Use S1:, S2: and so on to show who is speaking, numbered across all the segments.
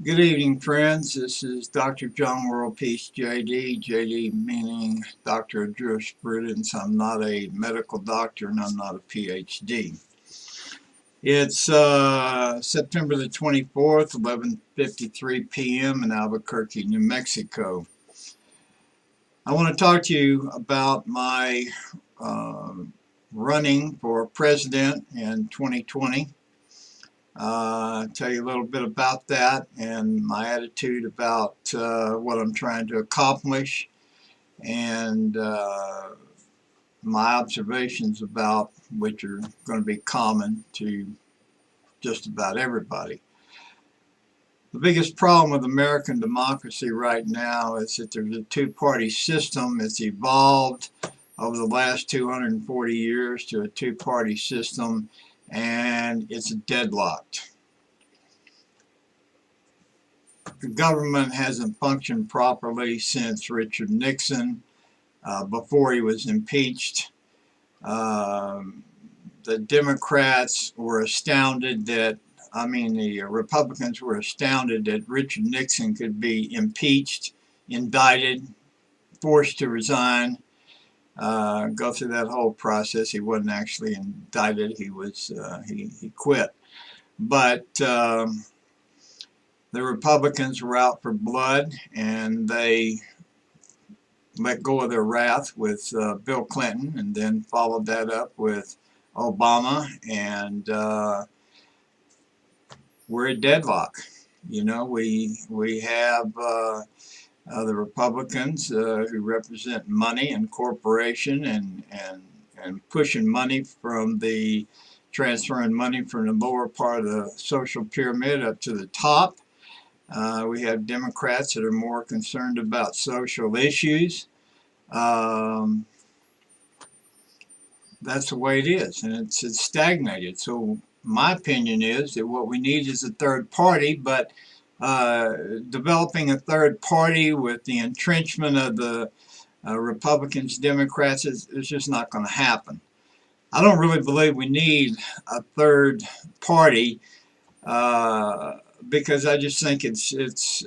S1: Good evening, friends. This is Dr. John WorldPeace JD, JD meaning Doctor of Jurisprudence. I'm not a medical doctor and I'm not a PhD. It's September the 24th, 11:53 p.m. in Albuquerque, New Mexico. I want to talk to you about my uh, running for president in 2020. Tell you a little bit about that and my attitude about what I'm trying to accomplish and my observations about which are going to be common to just about everybody. The biggest problem with American democracy right now is that there's a two-party system. It's evolved over the last 240 years to a two-party system, and it's deadlocked. The government hasn't functioned properly since Richard Nixon, before he was impeached. The Democrats were astounded the Republicans were astounded that Richard Nixon could be impeached, indicted, forced to resign, go through that whole process. He wasn't actually indicted. He quit. But the Republicans were out for blood, and they let go of their wrath with Bill Clinton, and then followed that up with Obama, and we're at deadlock. You know, we have the Republicans who represent money and corporation and pushing money from transferring money from the lower part of the social pyramid up to the top. We have Democrats that are more concerned about social issues. Um, that's the way it is, and it's stagnated. So my opinion is that what we need is a third party, but developing a third party with the entrenchment of the Republicans, Democrats is just not going to happen. I don't really believe we need a third party because I just think it's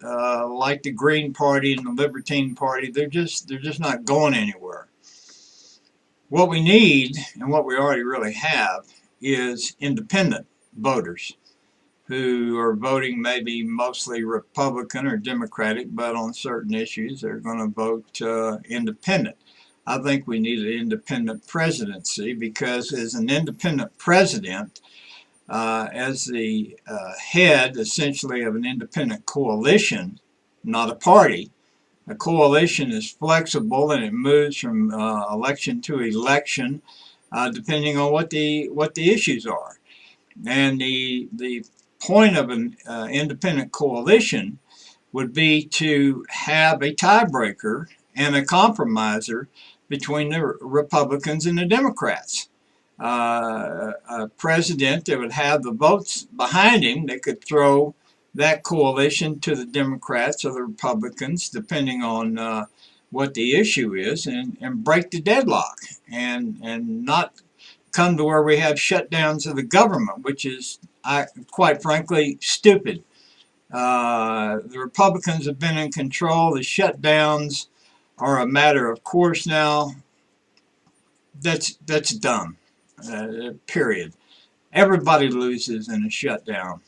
S1: like the Green Party and the Libertine Party. They're just not going anywhere. What we need, and what we already really have, is independent voters who are voting maybe mostly Republican or Democratic, but on certain issues they're going to vote independent. I think we need an independent presidency because as an independent president, as the head essentially of an independent coalition, not a party, a coalition is flexible and it moves from election to election depending on what the issues are. And the point of an independent coalition would be to have a tiebreaker and a compromiser between the Republicans and the Democrats. A president that would have the votes behind him that could throw that coalition to the Democrats or the Republicans, depending on what the issue is, and break the deadlock and not come to where we have shutdowns of the government, which is, quite frankly, stupid. The Republicans have been in control. The shutdowns are a matter of course now. That's dumb. Period. Everybody loses in a shutdown.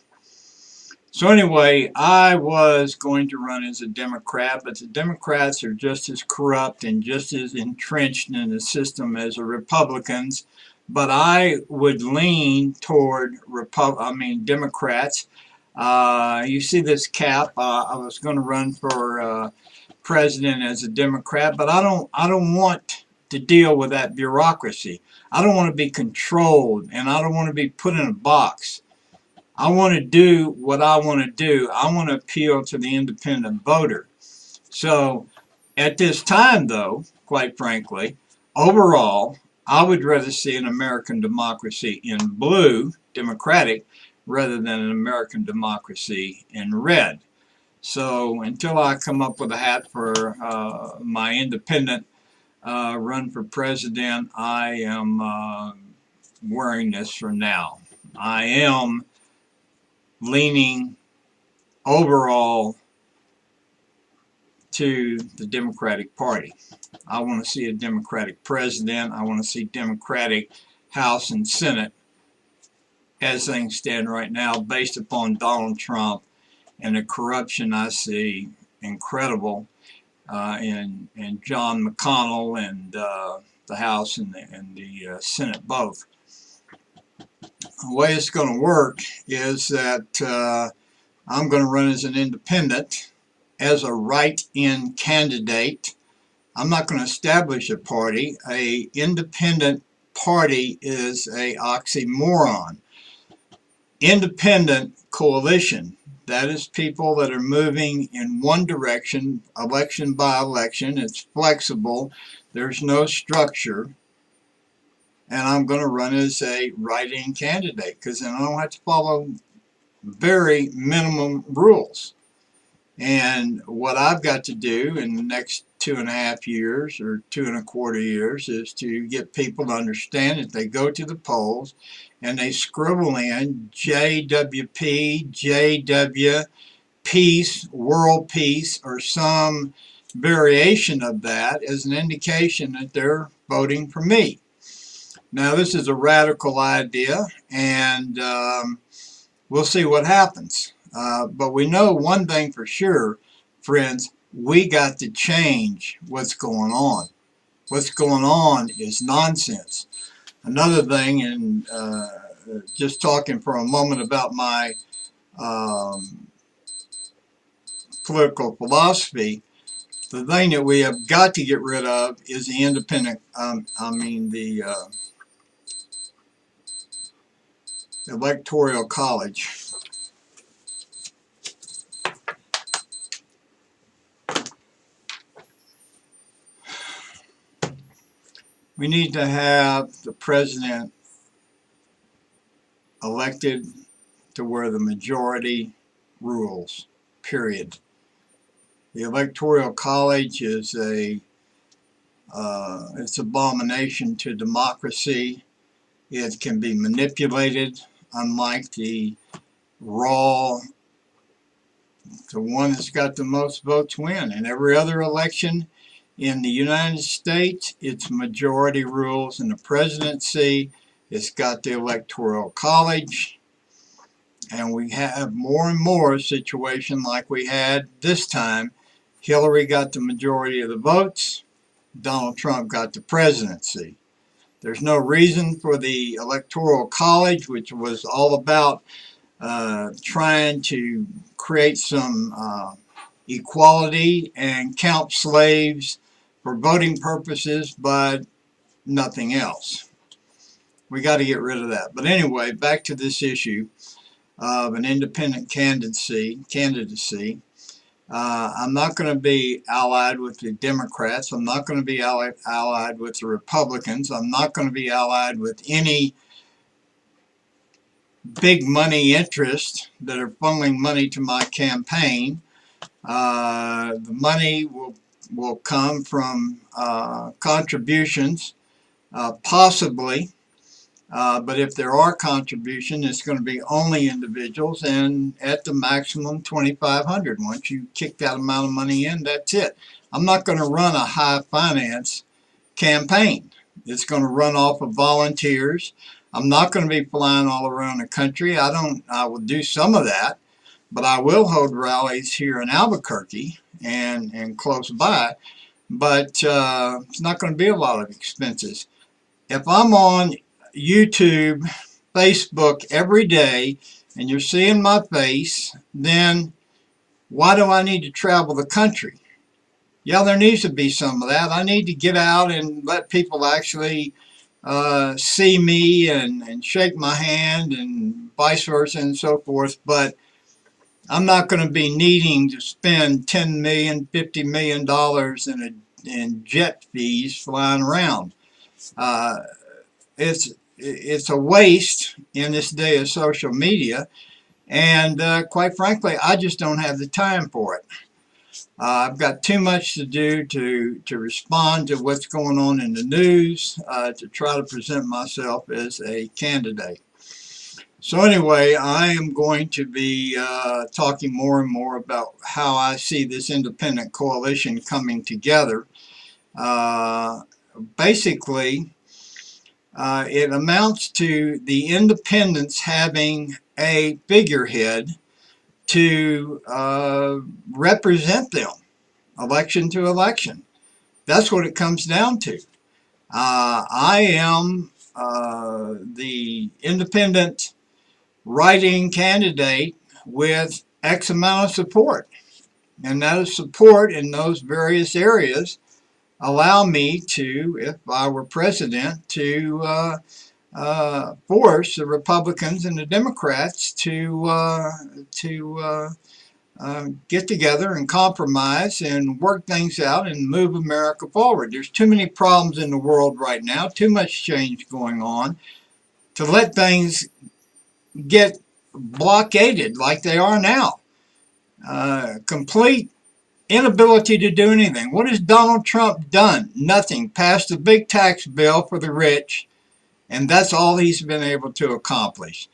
S1: So anyway, I was going to run as a Democrat, but the Democrats are just as corrupt and just as entrenched in the system as the Republicans. But I would lean toward Democrats. You see this cap. I was going to run for president as a Democrat, but I don't want to deal with that bureaucracy. I don't want to be controlled, and I don't want to be put in a box. I want to do what I want to do. I want to appeal to the independent voter. So at this time, though, quite frankly, overall, I would rather see an American democracy in blue, democratic, rather than an American democracy in red. So until I come up with a hat for my independent run for president, I am wearing this for now. I am leaning overall to the Democratic Party. I want to see a Democratic president. I want to see Democratic House and Senate as things stand right now, based upon Donald Trump and the corruption I see incredible in John McConnell and the House and the Senate both. The way it's going to work is that I'm going to run as an independent, as a write-in candidate. I'm not going to establish a party. An independent party is an oxymoron. Independent coalition, that is people that are moving in one direction, election by election. It's flexible. There's no structure. And I'm going to run as a write-in candidate because then I don't have to follow very minimum rules. And what I've got to do in the next 2.5 years or 2.25 years is to get people to understand that they go to the polls and they scribble in JWP, JW, peace, world peace, or some variation of that as an indication that they're voting for me. Now, this is a radical idea, and we'll see what happens. But we know one thing for sure, friends, we got to change what's going on. What's going on is nonsense. Another thing, and just talking for a moment about my political philosophy, the thing that we have got to get rid of is the independent, the Electoral College. We need to have the president elected to where the majority rules, period. The Electoral College is it's abomination to democracy. It can be manipulated, unlike the raw, the one that's got the most votes win. In every other election in the United States, it's majority rules. In the presidency, it's got the Electoral College. And we have more and more situation like we had this time. Hillary got the majority of the votes. Donald Trump got the presidency. There's no reason for the Electoral College, which was all about trying to create some equality and count slaves for voting purposes, but nothing else. We got to get rid of that. But anyway, back to this issue of an independent candidacy. I'm not going to be allied with the Democrats. I'm not going to be allied with the Republicans. I'm not going to be allied with any big money interests that are funneling money to my campaign. The money will come from contributions, possibly. But if there are contributions, it's going to be only individuals, and at the maximum $2,500. Once you kick that amount of money in, that's it. I'm not going to run a high finance campaign. It's going to run off of volunteers. I'm not going to be flying all around the country. I will do some of that, but I will hold rallies here in Albuquerque and close by. But it's not going to be a lot of expenses. If I'm on YouTube, Facebook every day, and you're seeing my face, then why do I need to travel the country? Yeah, there needs to be some of that. I need to get out and let people actually see me and shake my hand and vice versa and so forth, but I'm not going to be needing to spend $10 million, $50 million in jet fees flying around. It's a waste in this day of social media, and quite frankly, I just don't have the time for it. I've got too much to do to respond to what's going on in the news, to try to present myself as a candidate. So anyway, I am going to be talking more and more about how I see this independent coalition coming together. Uh, Basically, it amounts to the independents having a figurehead to represent them, election to election. That's what it comes down to. I am the independent writing candidate with X amount of support. And that support in those various areas allow me to, if I were president, to force the Republicans and the Democrats to get together and compromise and work things out and move America forward. There's too many problems in the world right now, too much change going on to let things get blockaded like they are now. Complete inability to do anything. What has Donald Trump done? Nothing. Passed a big tax bill for the rich, and that's all he's been able to accomplish.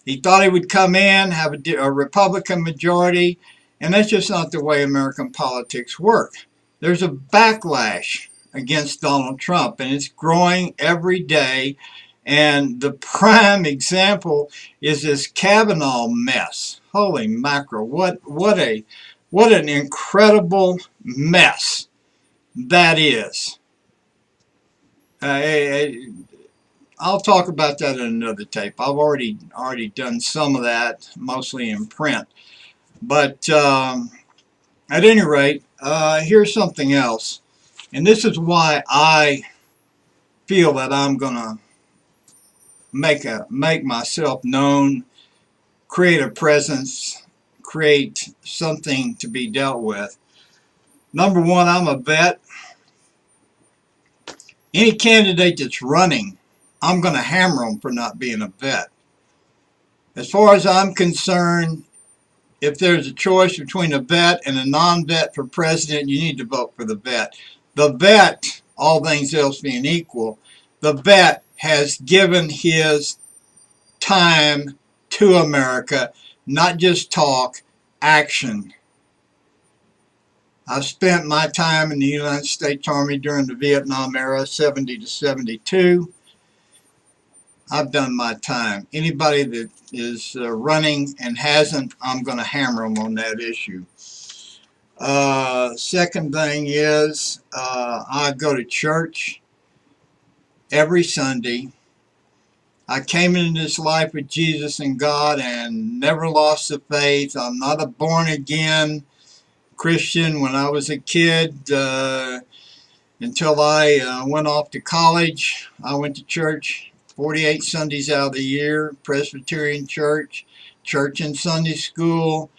S1: He thought he would come in, have a Republican majority, and that's just not the way American politics work. There's a backlash against Donald Trump, and it's growing every day. And the prime example is this Kavanaugh mess. Holy mackerel! What an incredible mess that is. I'll talk about that in another tape. I've already done some of that, mostly in print. But at any rate, here's something else, and this is why I feel that I'm gonna make myself known, create a presence, create something to be dealt with. Number one, I'm a vet. Any candidate that's running, I'm going to hammer them for not being a vet. As far as I'm concerned, if there's a choice between a vet and a non-vet for president, you need to vote for the vet. The vet, all things else being equal, the vet has given his time to America, not just talk, action. I've spent my time in the United States Army during the Vietnam era, 70 to 72. I've done my time. Anybody that is running and hasn't, I'm going to hammer them on that issue. Second thing is, I go to church every Sunday. I came into this life with Jesus and God and never lost the faith. I'm not a born-again Christian. When I was a kid, until I went off to college, I went to church 48 Sundays out of the year, Presbyterian church, church and Sunday school.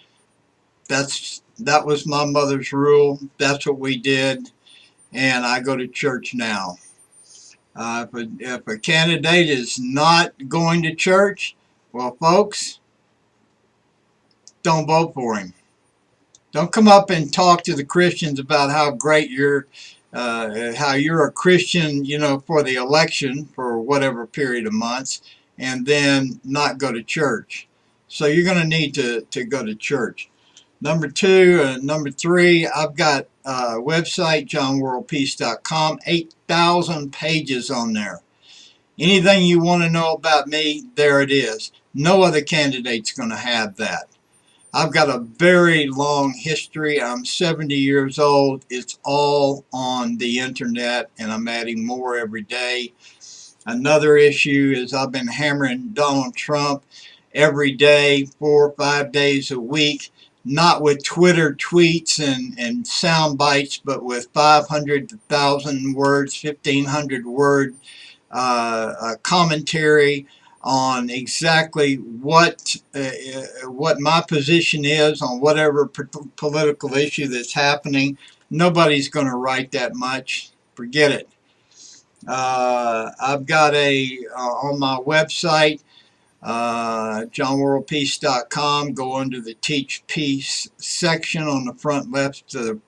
S1: That was my mother's rule. That's what we did, and I go to church now. If a candidate is not going to church, well, folks, don't vote for him. Don't come up and talk to the Christians about how great how you're a Christian, for the election for whatever period of months, and then not go to church. So you're going to need to go to church. Number three, I've got a website, JohnWorldPeacejd.com, 8,000 pages on there. Anything you want to know about me, there it is. No other candidate's going to have that. I've got a very long history. I'm 70 years old. It's all on the internet, and I'm adding more every day. Another issue is I've been hammering Donald Trump every day, 4 or 5 days a week, not with Twitter tweets and sound bites, but with 500 to 1,000 words, 1,500 word commentary on exactly what my position is on whatever political issue that's happening. Nobody's going to write that much. Forget it. I've got on my website, JohnWorldPeaceD.com, go under the Teach Peace section on the front left of the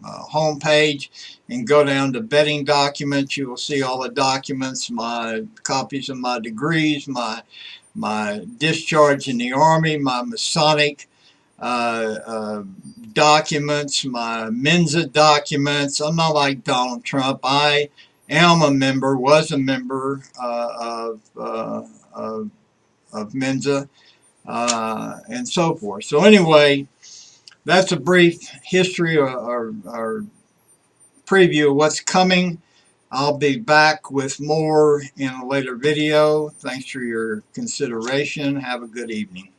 S1: home page and go down to betting documents. You will see all the documents, my copies of my degrees, my discharge in the Army, my Masonic documents, my Mensa documents. I'm not like Donald Trump. I am a member, was a member of Mensa and so forth. So anyway, that's a brief history or preview of what's coming. I'll be back with more in a later video. Thanks for your consideration. Have a good evening.